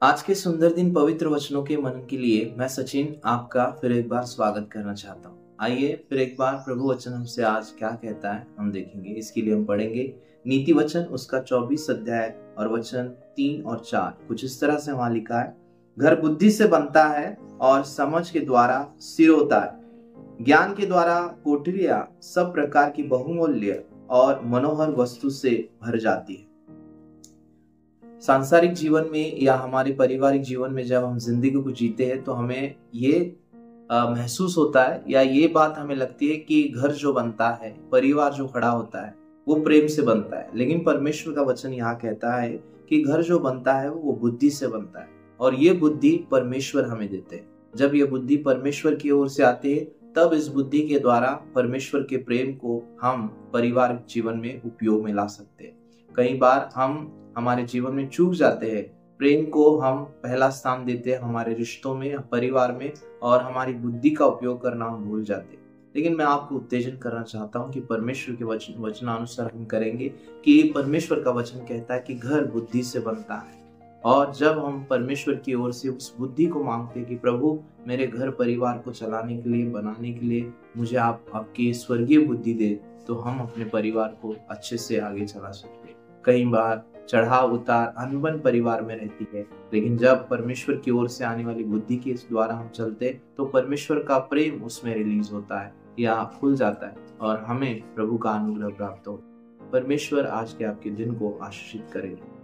आज के सुंदर दिन पवित्र वचनों के मनन के लिए मैं सचिन आपका फिर एक बार स्वागत करना चाहता हूँ। आइए फिर एक बार प्रभु वचन हमसे आज क्या कहता है हम देखेंगे। इसके लिए हम पढ़ेंगे नीति वचन उसका 24 अध्याय और वचन 3 और 4। कुछ इस तरह से वहां लिखा है, घर बुद्धि से बनता है और समझ के द्वारा सिर होता है। ज्ञान के द्वारा कोठरियां सब प्रकार की बहुमूल्य और मनोहर वस्तु से भर जाती है। सांसारिक जीवन में या हमारे पारिवारिक जीवन में जब हम जिंदगी को जीते हैं तो हमें ये महसूस होता है या ये बात हमें लगती है कि घर जो बनता है, परिवार जो खड़ा होता है वो प्रेम से बनता है। लेकिन परमेश्वर का वचन यहाँ कहता है कि घर जो बनता है वो बुद्धि से बनता है और ये बुद्धि परमेश्वर हमें देते हैं। जब ये बुद्धि परमेश्वर की ओर से आती है तब इस बुद्धि के द्वारा परमेश्वर के प्रेम को हम परिवार जीवन में उपयोग में ला सकते हैं। कई बार हम हमारे जीवन में चूक जाते हैं, प्रेम को हम पहला स्थान देते हैं हमारे रिश्तों में, परिवार में, और हमारी बुद्धि का उपयोग करना हम भूल जाते हैं। लेकिन मैं आपको उत्तेजन करना चाहता हूं कि परमेश्वर के वचनानुसार हम करेंगे कि परमेश्वर का वचन कहता है कि घर बुद्धि से बनता है। और जब हम परमेश्वर की ओर से उस बुद्धि को मांगते हैं कि प्रभु मेरे घर परिवार को चलाने के लिए, बनाने के लिए मुझे आप आपकी स्वर्गीय बुद्धि दे, तो हम अपने परिवार को अच्छे से आगे चला सकते हैं। कई बार चढ़ाव उतार अनबन परिवार में रहती है, लेकिन जब परमेश्वर की ओर से आने वाली बुद्धि के द्वारा हम चलते तो परमेश्वर का प्रेम उसमें रिलीज होता है या खुल जाता है और हमें प्रभु का अनुग्रह प्राप्त हो। परमेश्वर आज के आपके दिन को आशीषित करेगा।